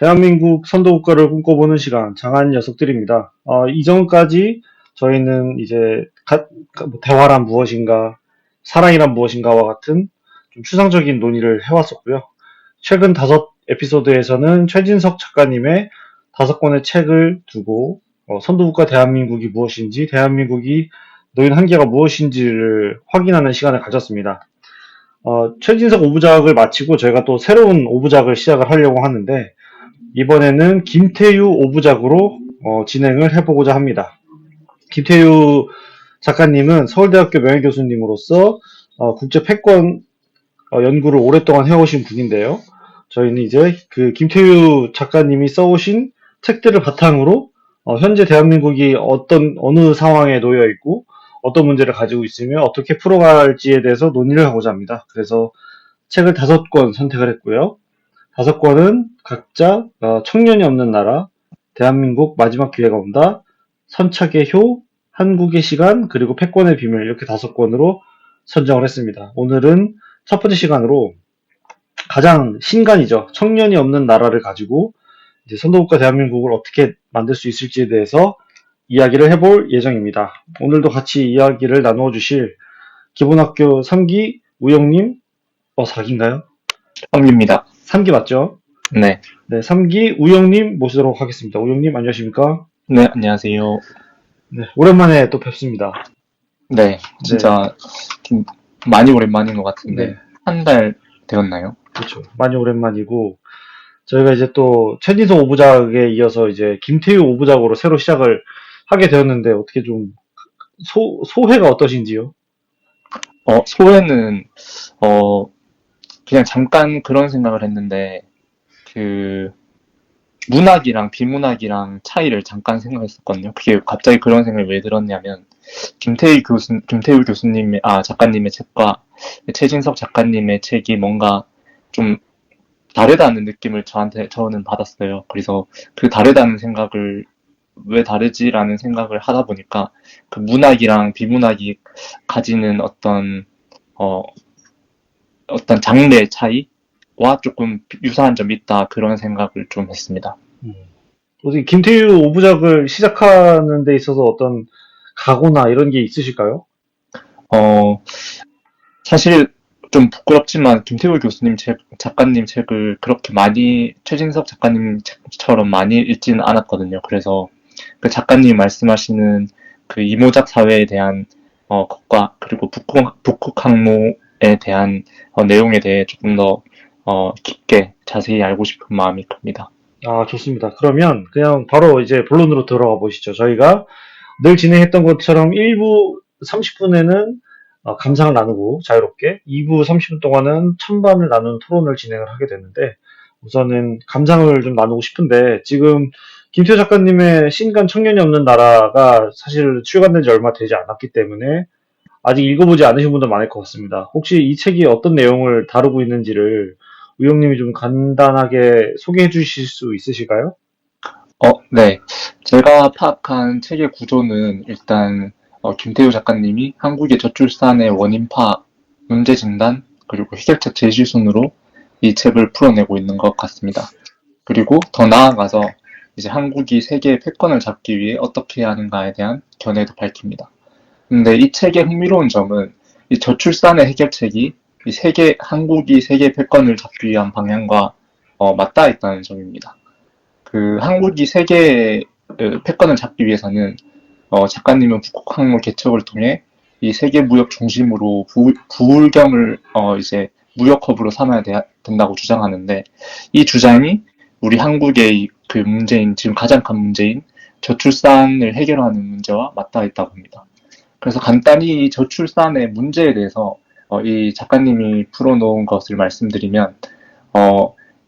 대한민국 선도국가를 꿈꿔보는 시간, 장한 녀석들입니다. 이전까지 저희는 이제 대화란 무엇인가, 사랑이란 무엇인가와 같은 좀 추상적인 논의를 해왔었고요. 최근 5에피소드에서는 최진석 작가님의 5권의 책을 두고 선도국가 대한민국이 무엇인지, 대한민국이 놓인 한계가 무엇인지를 확인하는 시간을 가졌습니다. 최진석 5부작을 마치고 저희가 또 새로운 5부작을 시작을 하려고 하는데, 이번에는 김태유 5부작으로 진행을 해보고자 합니다. 김태유 작가님은 서울대학교 명예교수님으로서 국제 패권 연구를 오랫동안 해오신 분인데요. 저희는 이제 그 김태유 작가님이 써오신 책들을 바탕으로 현재 대한민국이 어느 상황에 놓여 있고 어떤 문제를 가지고 있으며 어떻게 풀어갈지에 대해서 논의를 하고자 합니다. 그래서 책을 5권 선택을 했고요. 5권은 각자 청년이 없는 나라, 대한민국 마지막 기회가 온다, 선착의 효, 한국의 시간, 그리고 패권의 비밀, 이렇게 5권으로 선정을 했습니다. 오늘은 첫 번째 시간으로 가장 신간이죠. 청년이 없는 나라를 가지고 이제 선도국가 대한민국을 어떻게 만들 수 있을지에 대해서 이야기를 해볼 예정입니다. 오늘도 같이 이야기를 나누어 주실 기본학교 3기 우영님, 4기인가요? 3기입니다. 3기 맞죠? 네. 네, 3기 우영님 모시도록 하겠습니다. 우영님 안녕하십니까? 네, 안녕하세요. 네, 오랜만에 또 뵙습니다. 네, 진짜 좀 많이 오랜만인 것 같은데 네. 한 달 되었나요? 그렇죠. 많이 오랜만이고 저희가 이제 또 최진성 5부작에 이어서 이제 김태유 5부작으로 새로 시작을 하게 되었는데 어떻게 좀 소회가 어떠신지요? 소회는 그냥 잠깐 그런 생각을 했는데 그 문학이랑 비문학이랑 차이를 잠깐 생각했었거든요. 그게 갑자기 그런 생각이 왜 들었냐면 김태우 교수님의 작가님의 책과 최진석 작가님의 책이 뭔가 좀 다르다는 느낌을 저는 받았어요. 그래서 그 다르다는 생각을 왜 다르지라는 생각을 하다 보니까 그 문학이랑 비문학이 가지는 어떤 장르의 차이와 조금 유사한 점이 있다 그런 생각을 좀 했습니다. 어떻게 김태유 5부작을 시작하는 데 있어서 어떤 각오나 이런 게 있으실까요? 사실 좀 부끄럽지만 김태우 교수님 작가님 책을 그렇게 많이 최진석 작가님 책처럼 많이 읽지는 않았거든요. 그래서 그 작가님 말씀하시는 그 이모작 사회에 대한 것과 그리고 북극 항로에 대한 내용에 대해 조금 더 깊게 자세히 알고 싶은 마음이 큽니다. 좋습니다. 그러면 그냥 바로 이제 본론으로 들어가 보시죠. 저희가 늘 진행했던 것처럼 1부 30분에는 감상을 나누고 자유롭게 2부 30분 동안은 찬반을 나누는 토론을 진행을 하게 되는데 우선은 감상을 좀 나누고 싶은데 지금 김태호 작가님의 신간 청년이 없는 나라가 사실 출간된 지 얼마 되지 않았기 때문에 아직 읽어보지 않으신 분도 많을 것 같습니다. 혹시 이 책이 어떤 내용을 다루고 있는지를 우영님이 좀 간단하게 소개해 주실 수 있으실까요? 네. 제가 파악한 책의 구조는 일단 김태우 작가님이 한국의 저출산의 원인파, 문제 진단, 그리고 해결책 제시 순으로 이 책을 풀어내고 있는 것 같습니다. 그리고 더 나아가서 이제 한국이 세계의 패권을 잡기 위해 어떻게 해야 하는가에 대한 견해도 밝힙니다. 근데 이 책의 흥미로운 점은 이 저출산의 해결책이 한국이 세계 패권을 잡기 위한 방향과 맞닿아 있다는 점입니다. 그 한국이 세계의 패권을 잡기 위해서는 작가님은 북극항로 개척을 통해 이 세계 무역 중심으로 부울경을 이제 무역 허브로 삼아야 된다고 주장하는데 이 주장이 우리 한국의 그 문제인 지금 가장 큰 문제인 저출산을 해결하는 문제와 맞닿아 있다고 합니다. 그래서 간단히 이 저출산의 문제에 대해서 이 작가님이 풀어놓은 것을 말씀드리면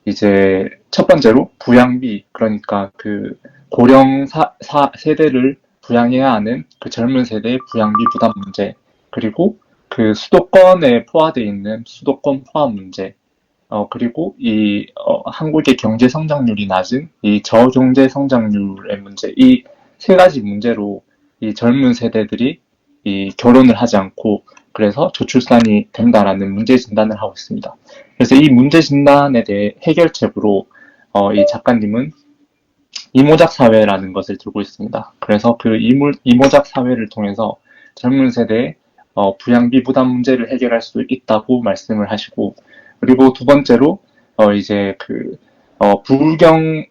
이제 첫 번째로 부양비, 그러니까 그 고령 세대를 부양해야 하는 그 젊은 세대의 부양비 부담 문제, 그리고 그 수도권에 포화되어 있는 수도권 포화 문제, 그리고 한국의 경제 성장률이 낮은 이 저경제 성장률의 문제, 이 세 가지 문제로 이 젊은 세대들이 이 결혼을 하지 않고 그래서 저출산이 된다라는 문제 진단을 하고 있습니다. 그래서 이 문제 진단에 대해 해결책으로 이 작가님은 이모작 사회라는 것을 들고 있습니다. 그래서 그 이모작 사회를 통해서 젊은 세대의 부양비 부담 문제를 해결할 수 있다고 말씀을 하시고, 그리고 두 번째로 이제 부경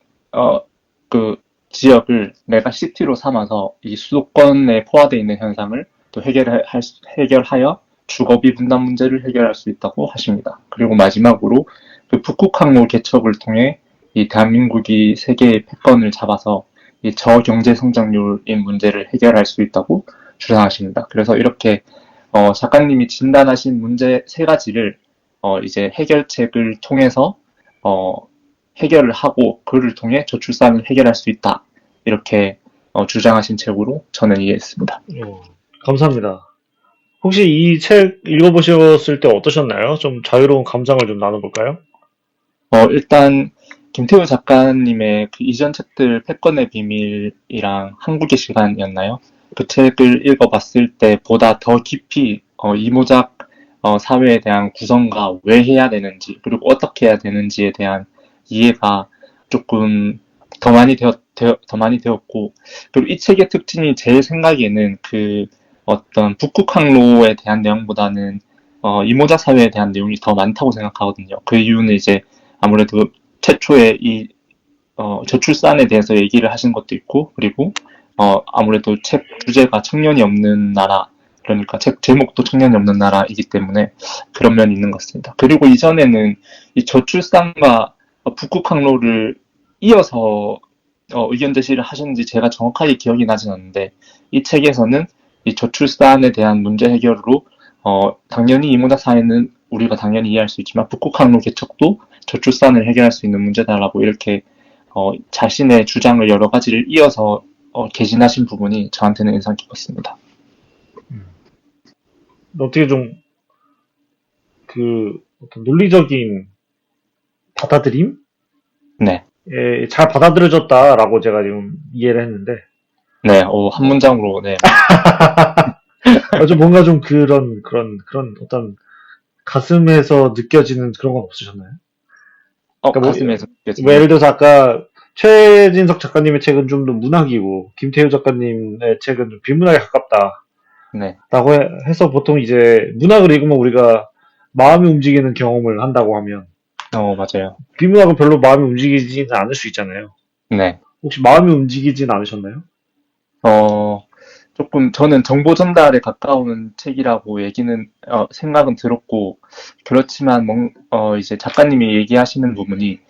그 지역을 메가 시티로 삼아서 이 수도권에 포화되어 있는 현상을 또 해결하여 주거비 분담 문제를 해결할 수 있다고 하십니다. 그리고 마지막으로 그 북극 항로 개척을 통해 이 대한민국이 세계의 패권을 잡아서 이 저경제 성장률인 문제를 해결할 수 있다고 주장하십니다. 그래서 이렇게 작가님이 진단하신 문제 세 가지를 이제 해결책을 통해서 해결을 하고 그를 통해 저출산을 해결할 수 있다. 이렇게 주장하신 책으로 저는 이해했습니다. 감사합니다. 혹시 이 책 읽어보셨을 때 어떠셨나요? 좀 자유로운 감상을 좀 나눠볼까요? 일단 김태우 작가님의 그 이전 책들 패권의 비밀이랑 한국의 시간이었나요? 그 책을 읽어봤을 때 보다 더 깊이 이모작 사회에 대한 구성과 왜 해야 되는지 그리고 어떻게 해야 되는지에 대한 이해가 조금 더 많이 되었고, 그리고 이 책의 특징이 제 생각에는 그 어떤 북극 항로에 대한 내용보다는 이모작 사회에 대한 내용이 더 많다고 생각하거든요. 그 이유는 이제 아무래도 최초에 이 저출산에 대해서 얘기를 하신 것도 있고, 그리고 아무래도 책 주제가 청년이 없는 나라, 그러니까 책 제목도 청년이 없는 나라이기 때문에 그런 면이 있는 것 같습니다. 그리고 이전에는 이 저출산과 북극 항로를 이어서 의견 제시를 하셨는지 제가 정확하게 기억이 나진 않는데, 이 책에서는 이 저출산에 대한 문제 해결으로 당연히 이모작 사회는 우리가 당연히 이해할 수 있지만 북극 항로 개척도 저출산을 해결할 수 있는 문제다라고 이렇게 자신의 주장을 여러 가지를 이어서 개진하신 부분이 저한테는 인상 깊었습니다. 어떻게 좀 어떤 논리적인 받아들임? 네. 잘 받아들여졌다라고 제가 지금 이해를 했는데, 네, 한 문장으로, 네. 좀 뭔가 좀 그런 어떤 가슴에서 느껴지는 그런 건 없으셨나요? 그러니까 가슴에서 뭐 느껴지는. 예를 들어서 아까 최진석 작가님의 책은 좀 더 문학이고, 김태우 작가님의 책은 좀 비문학에 가깝다. 네. 라고 해서 보통 이제 문학을 읽으면 우리가 마음이 움직이는 경험을 한다고 하면, 맞아요. 비문학은 별로 마음이 움직이지는 않을 수 있잖아요. 네. 혹시 마음이 움직이진 않으셨나요? 조금 저는 정보 전달에 가까운 책이라고 생각은 들었고, 그렇지만 이제 작가님이 얘기하시는 부분이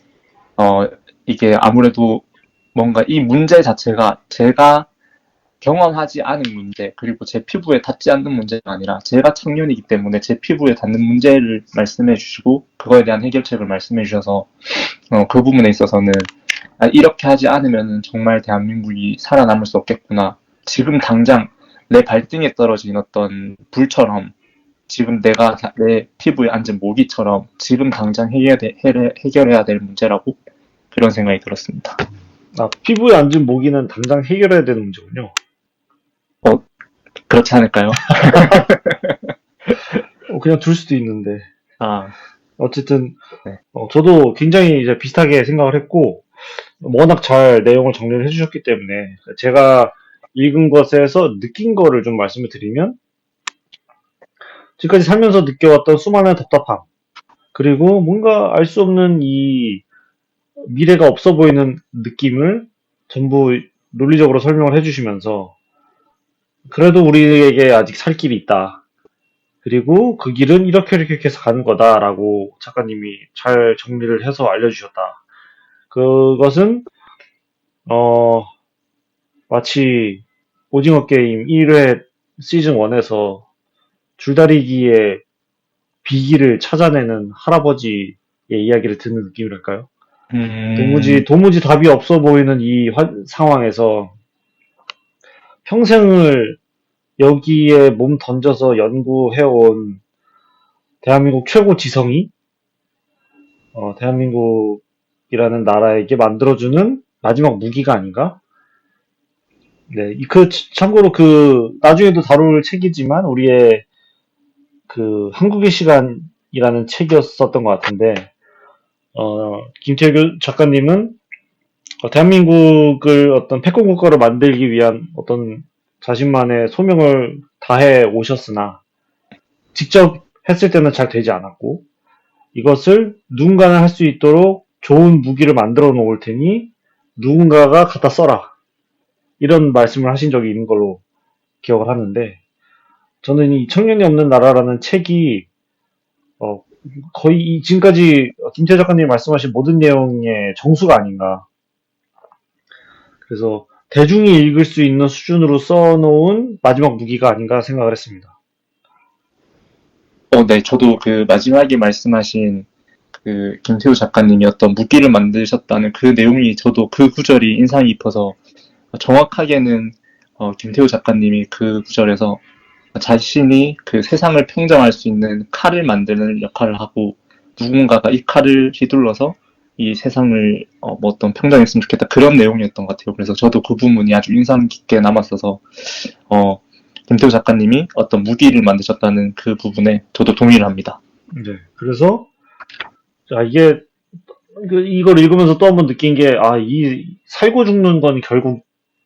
이게 아무래도 뭔가 이 문제 자체가 제가 경험하지 않은 문제, 그리고 제 피부에 닿지 않는 문제가 아니라 제가 청년이기 때문에 제 피부에 닿는 문제를 말씀해 주시고 그거에 대한 해결책을 말씀해 주셔서 그 부분에 있어서는 이렇게 하지 않으면 정말 대한민국이 살아남을 수 없겠구나. 지금 당장 내 발등에 떨어진 어떤 불처럼 지금 내가 내 피부에 앉은 모기처럼 지금 당장 해결해야 될 문제라고 그런 생각이 들었습니다. 피부에 앉은 모기는 당장 해결해야 되는 문제군요. 그렇지 않을까요? 그냥 둘 수도 있는데. 어쨌든, 네. 저도 굉장히 이제 비슷하게 생각을 했고, 워낙 잘 내용을 정리를 해주셨기 때문에, 제가 읽은 것에서 느낀 거를 좀 말씀을 드리면, 지금까지 살면서 느껴왔던 수많은 답답함, 그리고 뭔가 알 수 없는 이 미래가 없어 보이는 느낌을 전부 논리적으로 설명을 해주시면서, 그래도 우리에게 아직 살 길이 있다. 그리고 그 길은 이렇게 해서 가는 거다라고 작가님이 잘 정리를 해서 알려주셨다. 그것은 마치 오징어 게임 1회 시즌 1에서 줄다리기의 비기를 찾아내는 할아버지의 이야기를 듣는 느낌이랄까요? 도무지 답이 없어 보이는 이 상황에서 평생을 여기에 몸 던져서 연구해온 대한민국 최고 지성이 대한민국이라는 나라에게 만들어주는 마지막 무기가 아닌가? 네, 참고로 나중에도 다룰 책이지만, 우리의 한국의 시간이라는 책이었었던 것 같은데, 김태규 작가님은 대한민국을 어떤 패권국가로 만들기 위한 어떤 자신만의 소명을 다해 오셨으나 직접 했을 때는 잘 되지 않았고 이것을 누군가는 할 수 있도록 좋은 무기를 만들어 놓을 테니 누군가가 갖다 써라. 이런 말씀을 하신 적이 있는 걸로 기억을 하는데 저는 이 청년이 없는 나라라는 책이 어, 거의 지금까지 김태 작가님이 말씀하신 모든 내용의 정수가 아닌가. 그래서 대중이 읽을 수 있는 수준으로 써놓은 마지막 무기가 아닌가 생각을 했습니다. 네, 저도 그 마지막에 말씀하신 그 김태우 작가님이 어떤 무기를 만드셨다는 그 내용이 저도 그 구절이 인상이 깊어서 정확하게는 김태우 작가님이 그 구절에서 자신이 그 세상을 평정할 수 있는 칼을 만드는 역할을 하고 누군가가 이 칼을 휘둘러서 이 세상을 뭐 어떤 평정했으면 좋겠다 그런 내용이었던 것 같아요. 그래서 저도 그 부분이 아주 인상 깊게 남았어서 김태우 작가님이 어떤 무기를 만드셨다는 그 부분에 저도 동의를 합니다. 네. 그래서 자, 이걸 읽으면서 또 한 번 느낀 게, 이 살고 죽는 건 결국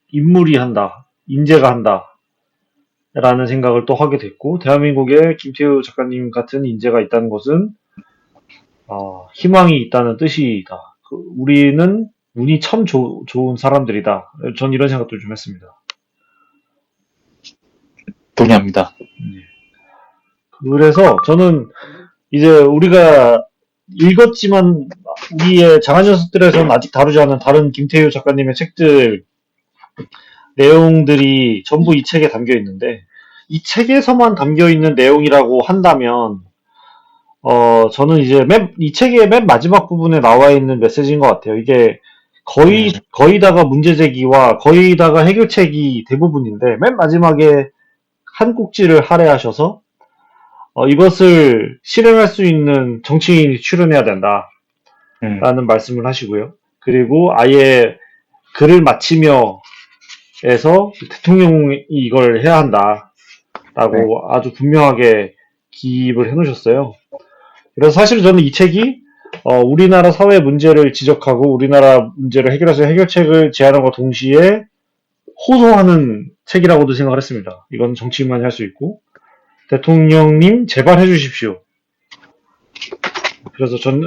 인물이 한다, 인재가 한다, 라는 생각을 또 하게 됐고, 대한민국에 김태우 작가님 같은 인재가 있다는 것은, 희망이 있다는 뜻이다. 우리는 운이 참 좋은 사람들이다. 전 이런 생각도 좀 했습니다. 동의합니다. 그래서 저는 이제 우리가 읽었지만 우리의 장한 녀석들에서는 아직 다루지 않은 다른 김태우 작가님의 책들 내용들이 전부 이 책에 담겨 있는데 이 책에서만 담겨 있는 내용이라고 한다면 저는 이제 이 책의 맨 마지막 부분에 나와 있는 메시지인 것 같아요. 이게 거의 다가 문제 제기와 거의 다가 해결책이 대부분인데 맨 마지막에 한 꼭지를 할애하셔서 이것을 실행할 수 있는 정치인이 출연해야 된다. 라는 말씀을 하시고요. 그리고 아예 글을 마치며 해서 대통령이 이걸 해야 한다. 라고 아주 분명하게 기입을 해놓으셨어요. 그래서 사실 저는 이 책이 우리나라 사회 문제를 지적하고 우리나라 문제를 해결해서 해결책을 제안함과 동시에 호소하는 책이라고도 생각을 했습니다. 이건 정치인만이 할 수 있고 대통령님 제발 해주십시오. 그래서 전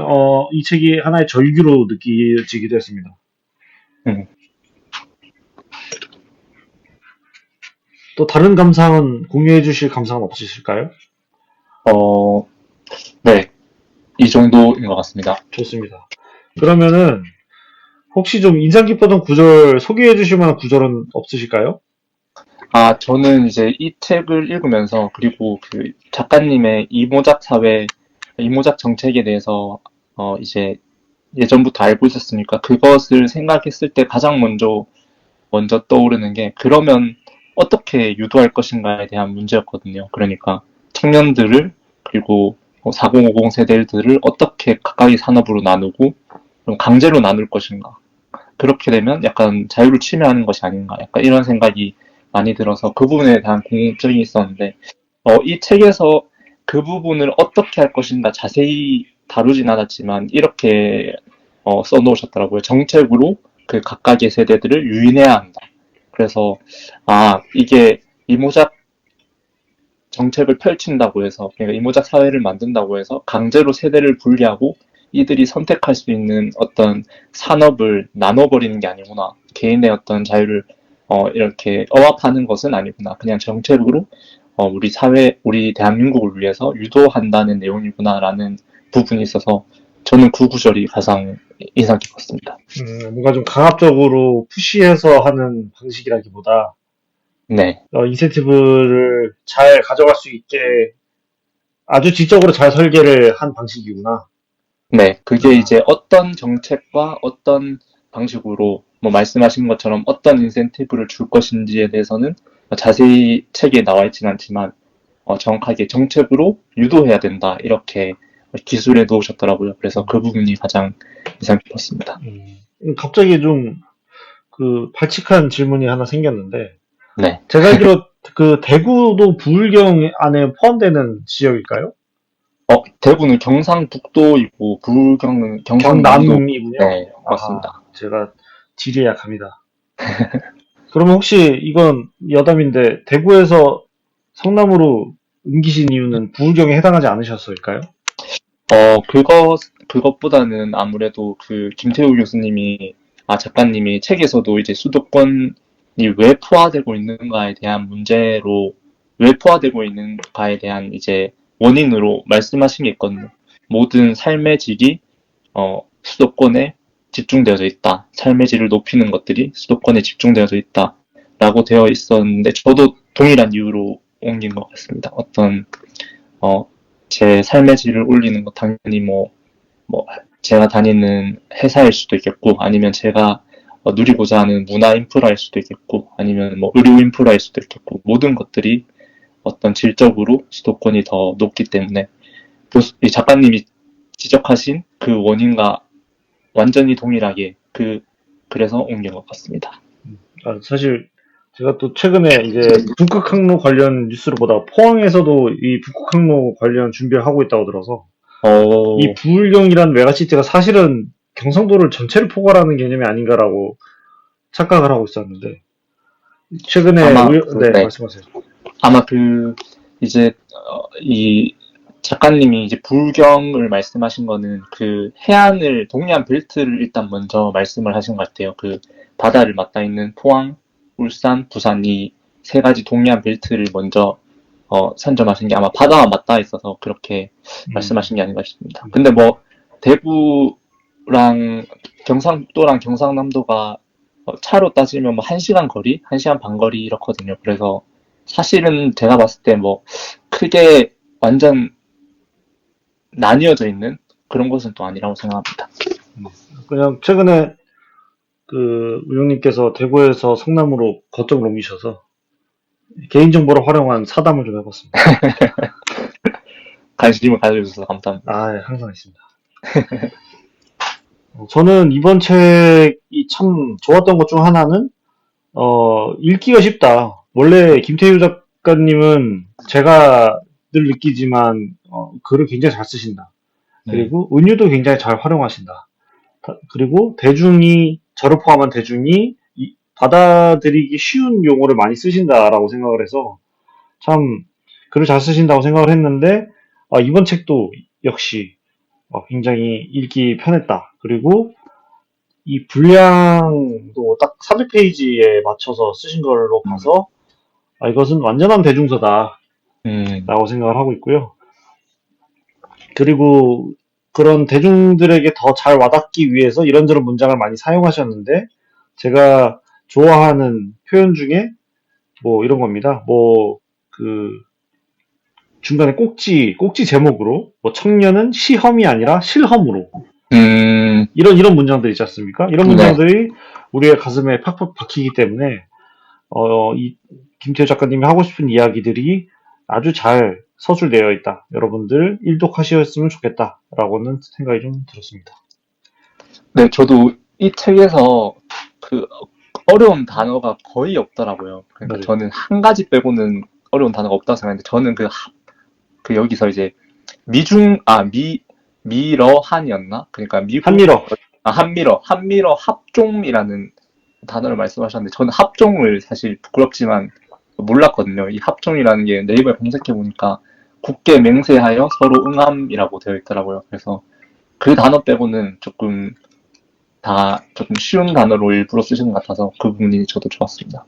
이 책이 하나의 절규로 느껴지기도 했습니다. 또 다른 감상은 공유해 주실 감상은 없으실까요? 네. 이 정도인 것 같습니다. 좋습니다. 그러면은 혹시 좀 인상 깊었던 구절 소개해 주실 만한 구절은 없으실까요? 저는 이제 이 책을 읽으면서 그리고 그 작가님의 이모작 정책에 대해서 이제 예전부터 알고 있었으니까 그것을 생각했을 때 가장 먼저 떠오르는 게 그러면 어떻게 유도할 것인가에 대한 문제였거든요. 그러니까 청년들을 그리고 4050 세대들을 어떻게 각각의 산업으로 나누고 강제로 나눌 것인가. 그렇게 되면 약간 자유를 침해하는 것이 아닌가. 약간 이런 생각이 많이 들어서 그 부분에 대한 궁금증이 있었는데 이 책에서 그 부분을 어떻게 할 것인가 자세히 다루진 않았지만 이렇게 써놓으셨더라고요. 정책으로 그 각각의 세대들을 유인해야 한다. 그래서 이게 이모작 정책을 펼친다고 해서 그러니까 이모작 사회를 만든다고 해서 강제로 세대를 분리하고 이들이 선택할 수 있는 어떤 산업을 나눠버리는 게 아니구나. 개인의 어떤 자유를 이렇게 억압하는 것은 아니구나. 그냥 정책으로 우리 사회, 우리 대한민국을 위해서 유도한다는 내용이구나라는 부분이 있어서 저는 그 구절이 가장 인상 깊었습니다. 뭔가 좀 강압적으로 푸시해서 하는 방식이라기보다 네. 인센티브를 잘 가져갈 수 있게 아주 지적으로 잘 설계를 한 방식이구나. 네, 그게 이제 어떤 정책과 어떤 방식으로 뭐 말씀하신 것처럼 어떤 인센티브를 줄 것인지에 대해서는 자세히 책에 나와 있지는 않지만 정확하게 정책으로 유도해야 된다 이렇게 기술에 놓으셨더라고요. 그래서 그 부분이 가장 인상 깊었습니다. 갑자기 좀 그 발칙한 질문이 하나 생겼는데 네, 제가 알기로 그 대구도 부울경 안에 포함되는 지역일까요? 대구는 경상북도이고 부경은 경상남도. 경남이군요. 네, 아, 맞습니다. 제가 지리에 약합니다. 그러면 혹시 이건 여담인데 대구에서 성남으로 옮기신 이유는 부울경에 해당하지 않으셨을까요? 그것보다는 아무래도 그 김태우 교수님이, 작가님이 책에서도 이제 수도권이 왜 포화되고 있는가에 대한 문제로, 왜 포화되고 있는가에 대한 이제 원인으로 말씀하신 게 있거든요. 모든 삶의 질이, 수도권에 집중되어져 있다. 삶의 질을 높이는 것들이 수도권에 집중되어져 있다. 라고 되어 있었는데, 저도 동일한 이유로 옮긴 것 같습니다. 어, 제 삶의 질을 올리는 거 당연히 뭐, 제가 다니는 회사일 수도 있겠고, 아니면 제가 누리고자 하는 문화 인프라일 수도 있겠고, 아니면 뭐 의료 인프라일 수도 있겠고, 모든 것들이 어떤 질적으로 수도권이 더 높기 때문에, 이 작가님이 지적하신 그 원인과 완전히 동일하게 그래서 옮긴 것 같습니다. 사실 제가 또 최근에 이제 북극 항로 관련 뉴스를 보다가 포항에서도 이 북극 항로 관련 준비를 하고 있다고 들어서 이 어, 부울경이라는 메가시티가 사실은 경상도를 전체를 포괄하는 개념이 아닌가라고 착각을 하고 있었는데 최근에 네, 네. 말씀하세요. 아마 이제, 이 작가님이 이제 불경을 말씀하신 거는 그 해안을, 동해안 벨트를 일단 먼저 말씀을 하신 것 같아요. 그 바다를 맞닿아 있는 포항, 울산, 부산 이 세 가지 동해안 벨트를 먼저, 선점하신 게 아마 바다와 맞닿아 있어서 그렇게 음, 말씀하신 게 아닌가 싶습니다. 근데 뭐, 대구랑 경상도랑 경상남도가 차로 따지면 뭐 1시간 거리, 1시간 반 거리 이렇거든요. 그래서 사실은 제가 봤을 때 뭐 크게 완전 나뉘어져 있는 그런 것은 또 아니라고 생각합니다. 그냥 최근에 그 우영님께서 대구에서 성남으로 거점을 옮기셔서 개인정보를 활용한 사담을 좀 해봤습니다. 관심을 가져주셔서 감사합니다. 아, 예, 항상 있습니다. 저는 이번 책이 참 좋았던 것 중 하나는 읽기가 쉽다. 원래 김태유 작가님은 제가 늘 느끼지만 글을 굉장히 잘 쓰신다. 네. 그리고 은유도 굉장히 잘 활용하신다. 그리고 대중이 저를 포함한 대중이 받아들이기 쉬운 용어를 많이 쓰신다라고 생각을 해서 참 글을 잘 쓰신다고 생각을 했는데 이번 책도 역시 굉장히 읽기 편했다. 그리고 이 분량도 딱 400페이지에 맞춰서 쓰신 걸로 음, 봐서 이것은 완전한 대중서다라고 음, 생각을 하고 있고요. 그리고 그런 대중들에게 더 잘 와닿기 위해서 이런저런 문장을 많이 사용하셨는데 제가 좋아하는 표현 중에 뭐 이런 겁니다. 뭐 그 중간에 꼭지 제목으로 뭐 청년은 시험이 아니라 실험으로 음, 이런 문장들 있지 않습니까? 이런 네. 문장들이 우리의 가슴에 팍팍 박히기 때문에 이 김태우 작가님이 하고 싶은 이야기들이 아주 잘 서술되어 있다. 여러분들 일독하셨으면 좋겠다라고는 생각이 좀 들었습니다. 네, 저도 이 책에서 그 어려운 단어가 거의 없더라고요. 그러니까 맞아요. 저는 한 가지 빼고는 어려운 단어가 없다고 생각했는데 저는 여기서 이제 미러한이었나? 그러니까 미국, 한미러. 한미러 합종이라는 단어를 말씀하셨는데, 저는 합종을 사실 부끄럽지만 몰랐거든요. 이 합종이라는 게 네이버에 검색해 보니까 굳게 맹세하여 서로 응함이라고 되어 있더라고요. 그래서 그 단어 빼고는 조금 쉬운 단어로 일부러 쓰신 것 같아서 그 부분이 저도 좋았습니다.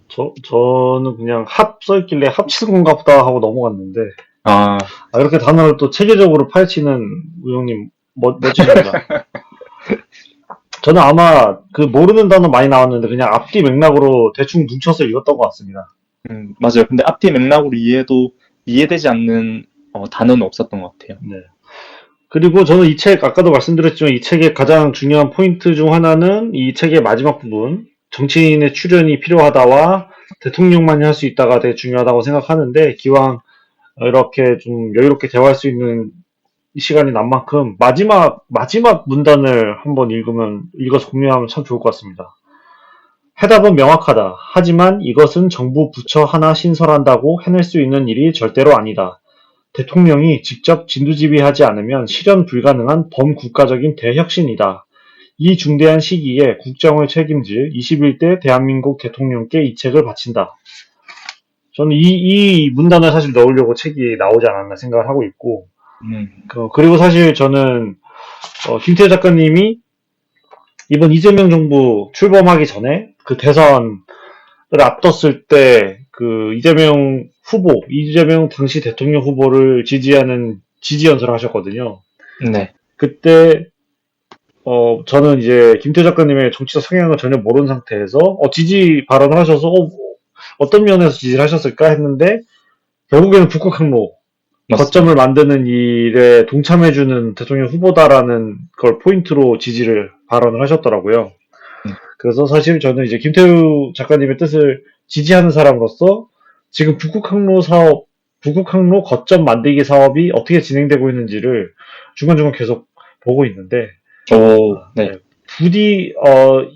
저는 그냥 합 써있길래 합치는 건가 보다 하고 넘어갔는데, 아, 이렇게 단어를 또 체계적으로 파헤치는 우영님, 멋지십니다. 저는 아마 그 모르는 단어 많이 나왔는데, 그냥 앞뒤 맥락으로 대충 뭉쳐서 읽었던 것 같습니다. 맞아요. 근데 앞뒤 맥락으로 이해되지 않는 단어는 없었던 것 같아요. 네. 그리고 저는 이 책, 아까도 말씀드렸지만 이 책의 가장 중요한 포인트 중 하나는 이 책의 마지막 부분, 정치인의 출연이 필요하다와 대통령만이 할 수 있다가 되게 중요하다고 생각하는데, 기왕 이렇게 좀 여유롭게 대화할 수 있는 이 시간이 난 만큼 마지막 문단을 한번 읽어서 공유하면 참 좋을 것 같습니다. 해답은 명확하다. 하지만 이것은 정부 부처 하나 신설한다고 해낼 수 있는 일이 절대로 아니다. 대통령이 직접 진두지휘하지 않으면 실현 불가능한 범국가적인 대혁신이다. 이 중대한 시기에 국정을 책임질 21대 대한민국 대통령께 이 책을 바친다. 저는 이 문단을 사실 넣으려고 책이 나오지 않았나 생각을 하고 있고, 그리고 사실 저는, 김태우 작가님이 이번 이재명 정부 출범하기 전에 그 대선을 앞뒀을 때 그 이재명 당시 대통령 후보를 지지하는 지지 연설을 하셨거든요. 네. 그때 저는 이제 김태우 작가님의 정치적 성향을 전혀 모르는 상태에서 지지 발언을 하셔서 어떤 면에서 지지를 하셨을까 했는데 결국에는 북극 항로 거점을 만드는 일에 동참해주는 대통령 후보다라는 걸 포인트로 지지를 발언을 하셨더라고요. 그래서 사실 저는 이제 김태우 작가님의 뜻을 지지하는 사람으로서 지금 북극 항로 거점 만들기 사업이 어떻게 진행되고 있는지를 중간중간 계속 보고 있는데, 네. 부디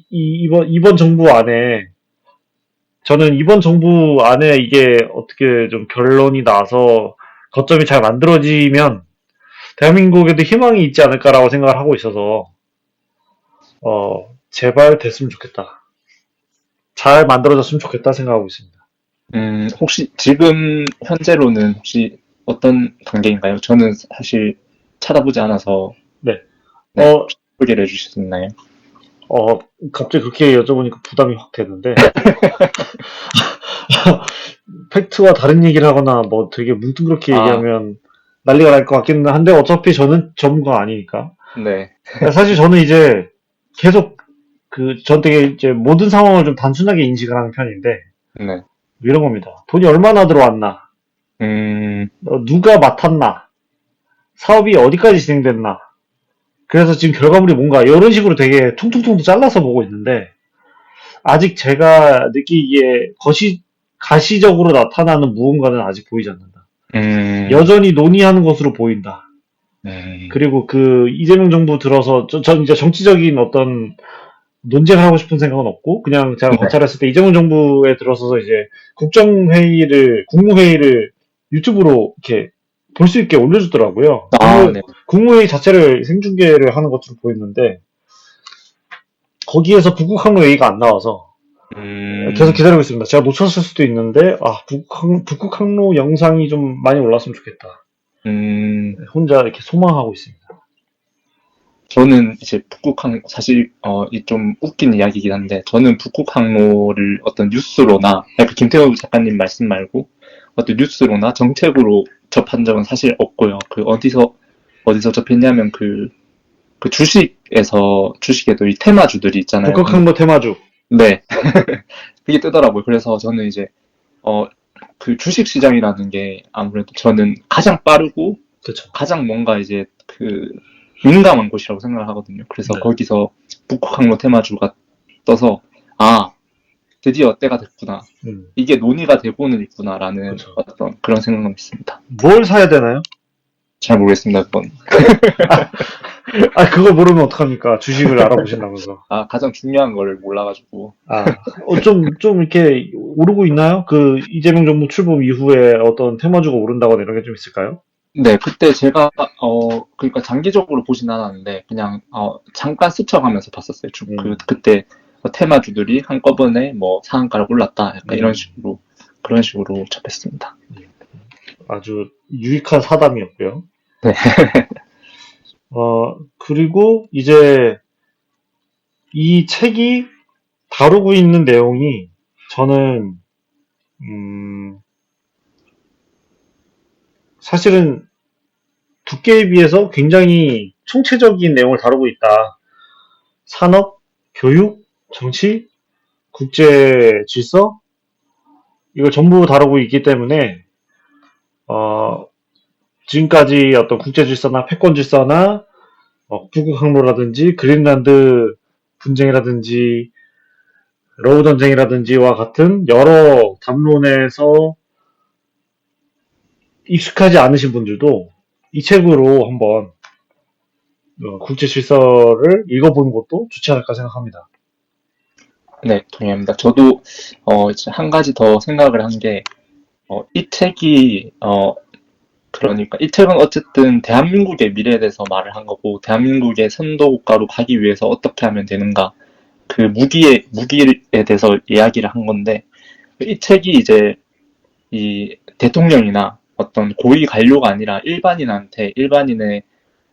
이번 정부 안에 저는 이번 정부 안에 이게 어떻게 좀 결론이 나서 거점이 잘 만들어지면 대한민국에도 희망이 있지 않을까라고 생각을 하고 있어서 제발 됐으면 좋겠다. 잘 만들어졌으면 좋겠다 생각하고 있습니다. 혹시 지금 현재로는 혹시 어떤 단계인가요? 저는 사실 찾아보지 않아서. 네. 네. 소개를 해주실 수 있나요? 갑자기 그렇게 여쭤보니까 부담이 확 되는데. 팩트와 다른 얘기를 하거나 뭐 되게 뭉뚱그렇게 얘기하면 난리가 날 것 같기는 한데 어차피 저는 전문가가 아니니까. 네. 사실 저는 이제 계속 전 되게 이제 모든 상황을 좀 단순하게 인식을 하는 편인데 네. 이런 겁니다. 돈이 얼마나 들어왔나, 누가 맡았나, 사업이 어디까지 진행됐나. 그래서 지금 결과물이 뭔가 이런 식으로 되게 퉁퉁퉁 잘라서 보고 있는데 아직 제가 느끼기에 가시적으로 나타나는 무언가는 아직 보이지 않는다. 여전히 논의하는 것으로 보인다. 그리고 이재명 정부 들어서 전 이제 정치적인 어떤 논쟁을 하고 싶은 생각은 없고 그냥 제가 관찰했을 때 이재명 정부에 들어서서 이제 국무회의를 유튜브로 이렇게 볼 수 있게 올려주더라고요. 네. 국무회의 자체를 생중계를 하는 것으로 보였는데 거기에서 북극 항로 얘기가 안 나와서 계속 기다리고 있습니다. 제가 놓쳤을 수도 있는데 북극 항로 영상이 좀 많이 올랐으면 좋겠다. 혼자 이렇게 소망하고 있습니다. 저는 이제 사실 이 좀 웃긴 이야기이긴 한데 저는 북극 항로를 어떤 뉴스로나 김태우 작가님 말씀 말고 어떤 뉴스로나 정책으로 접한 적은 사실 없고요. 어디서 접했냐면 그 주식에도 이 테마주들이 있잖아요. 북극 항로 테마주. 네. 그게 뜨더라고요. 그래서 저는 이제 그 주식 시장이라는 게 아무래도 저는 가장 빠르고 그쵸. 가장 뭔가 이제 민감한 곳이라고 생각을 하거든요. 그래서 거기서 북극 항로 테마주가 떠서 드디어 때가 됐구나. 이게 논의가 되고는 있구나라는 어떤 그런 생각은 있습니다. 뭘 사야 되나요? 잘 모르겠습니다, 그건. 그걸 모르면 어떡합니까? 주식을 알아보신다면서. 가장 중요한 걸 몰라가지고. 좀 이렇게 오르고 있나요? 이재명 정부 출범 이후에 어떤 테마주가 오른다거나 이런 게 좀 있을까요? 네, 그때 제가, 그러니까 장기적으로 보진 않았는데, 그냥, 잠깐 스쳐가면서 봤었어요. 그때 테마주들이 한꺼번에 상한가를 올랐다. 약간 그런 식으로 접했습니다. 아주 유익한 사담이었고요. 네. 그리고 이제 이 책이 다루고 있는 내용이 저는, 사실은 두께에 비해서 굉장히 총체적인 내용을 다루고 있다. 산업, 교육, 정치, 국제 질서, 이걸 전부 다루고 있기 때문에, 지금까지 어떤 국제 질서나 패권 질서나, 북극 항로라든지, 그린란드 분쟁이라든지, 러우 전쟁이라든지와 같은 여러 담론에서 익숙하지 않으신 분들도 이 책으로 한번 국제 질서를 읽어보는 것도 좋지 않을까 생각합니다. 네, 동의합니다. 저도 이제 한 가지 더 생각을 한 게 이 책이 그러니까 이 책은 어쨌든 대한민국의 미래에 대해서 말을 한 거고, 대한민국의 선도국가로 가기 위해서 어떻게 하면 되는가, 그 무기에 대해서 이야기를 한 건데, 이 책이 이제 이 대통령이나 어떤 고위 관료가 아니라 일반인의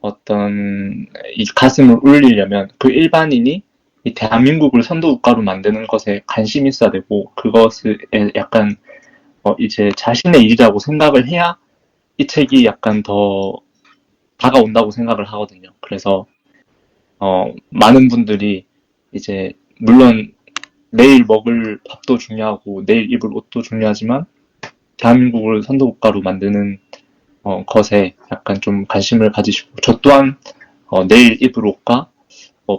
어떤 이 가슴을 울리려면 그 일반인이 이 대한민국을 선도국가로 만드는 것에 관심이 있어야 되고, 그것에 약간 이제 자신의 일이라고 생각을 해야 이 책이 약간 더 다가온다고 생각을 하거든요. 그래서 많은 분들이 이제 물론 내일 먹을 밥도 중요하고 내일 입을 옷도 중요하지만 대한민국을 선도국가로 만드는 것에 약간 좀 관심을 가지시고, 저 또한 내일 입을 옷과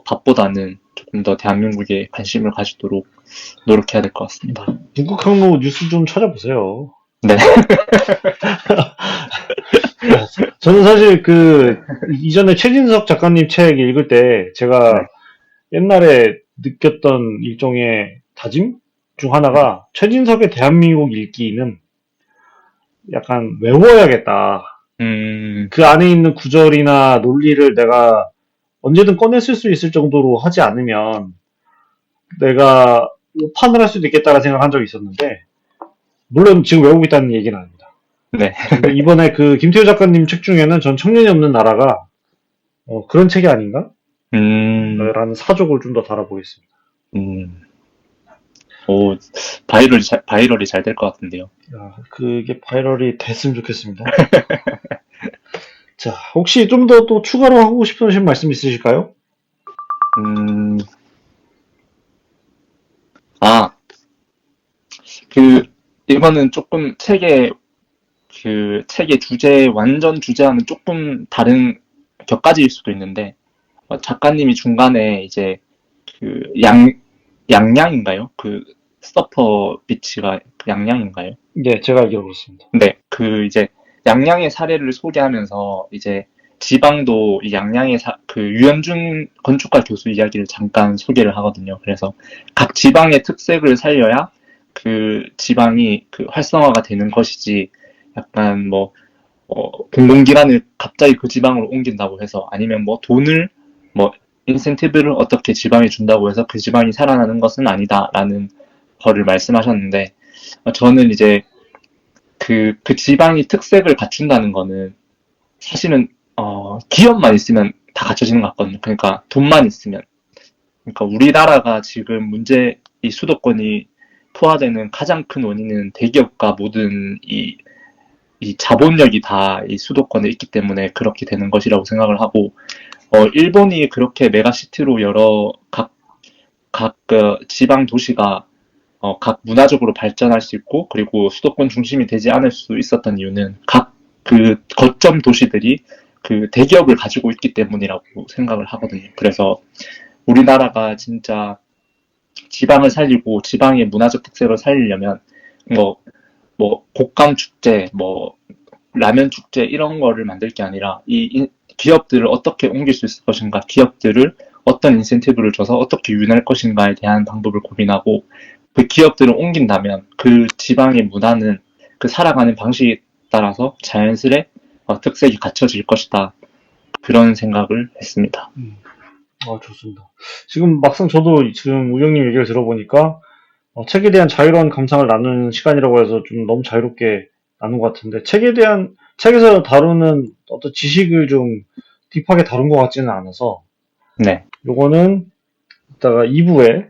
밥보다는 조금 더 대한민국에 관심을 가지도록 노력해야 될 것 같습니다. 북극 항로 뉴스 좀 찾아보세요. 네. 저는 사실 이전에 최진석 작가님 책 읽을 때 제가 네. 옛날에 느꼈던 일종의 다짐 중 하나가 최진석의 대한민국 읽기는 약간 외워야겠다. 그 안에 있는 구절이나 논리를 내가 언제든 꺼내 쓸 수 있을 정도로 하지 않으면 내가 오판을 할 수도 있겠다라는 생각을 한 적이 있었는데, 물론 지금 외우고 있다는 얘기는 아닙니다. 네. 근데 이번에 김태우 작가님 책 중에는 전 청년이 없는 나라가 그런 책이 아닌가? 라는 사족을 좀 더 달아보겠습니다. 오, 바이럴이 잘 될 것 같은데요. 야, 그게 바이럴이 됐으면 좋겠습니다. 자, 혹시 좀 더 또 추가로 하고 싶으신 말씀 있으실까요? 이거는 조금 책의 완전 주제와는 조금 다른 격가지일 수도 있는데, 작가님이 중간에 이제 양양인가요? 서퍼 비치가 양양인가요? 네, 제가 알기로 그렇습니다. 네, 이제 양양의 사례를 소개하면서 이제 지방도 이 양양의 유현준 건축가 교수 이야기를 잠깐 소개를 하거든요. 그래서 각 지방의 특색을 살려야 그 지방이 활성화가 되는 것이지, 약간 공공기관을 갑자기 그 지방으로 옮긴다고 해서, 아니면 돈을 인센티브를 어떻게 지방에 준다고 해서 그 지방이 살아나는 것은 아니다라는 거를 말씀하셨는데, 저는 이제 그 지방이 특색을 갖춘다는 거는 사실은 기업만 있으면 다 갖춰지는 것 같거든요. 그러니까 돈만 있으면. 그러니까 우리나라가 지금 이 수도권이 포화되는 가장 큰 원인은 대기업과 모든 이 자본력이 다 이 수도권에 있기 때문에 그렇게 되는 것이라고 생각을 하고, 일본이 그렇게 메가시티로 여러 각 지방 도시가 각 문화적으로 발전할 수 있고, 그리고 수도권 중심이 되지 않을 수 있었던 이유는 각 거점 도시들이 대기업을 가지고 있기 때문이라고 생각을 하거든요. 그래서 우리나라가 진짜 지방을 살리고 지방의 문화적 특색을 살리려면 곡감 축제, 라면 축제 이런 거를 만들 게 아니라 이 기업들을 어떻게 옮길 수 있을 것인가, 기업들을 어떤 인센티브를 줘서 어떻게 유인할 것인가에 대한 방법을 고민하고, 그 기업들을 옮긴다면 그 지방의 문화는 살아가는 방식에 따라서 자연스레 특색이 갖춰질 것이다. 그런 생각을 했습니다. 좋습니다. 지금 막상 저도 지금 우영님 얘기를 들어보니까 책에 대한 자유로운 감상을 나누는 시간이라고 해서 좀 너무 자유롭게 나눈 것 같은데, 책에서 다루는 어떤 지식을 좀 딥하게 다룬 것 같지는 않아서, 네. 요거는 이따가 2부에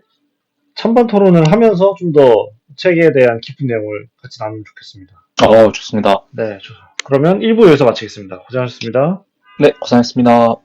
찬반 토론을 하면서 좀 더 책에 대한 깊은 내용을 같이 나누면 좋겠습니다. 좋습니다. 네, 그러면 1부 여기서 마치겠습니다. 고생하셨습니다. 네, 고생하셨습니다.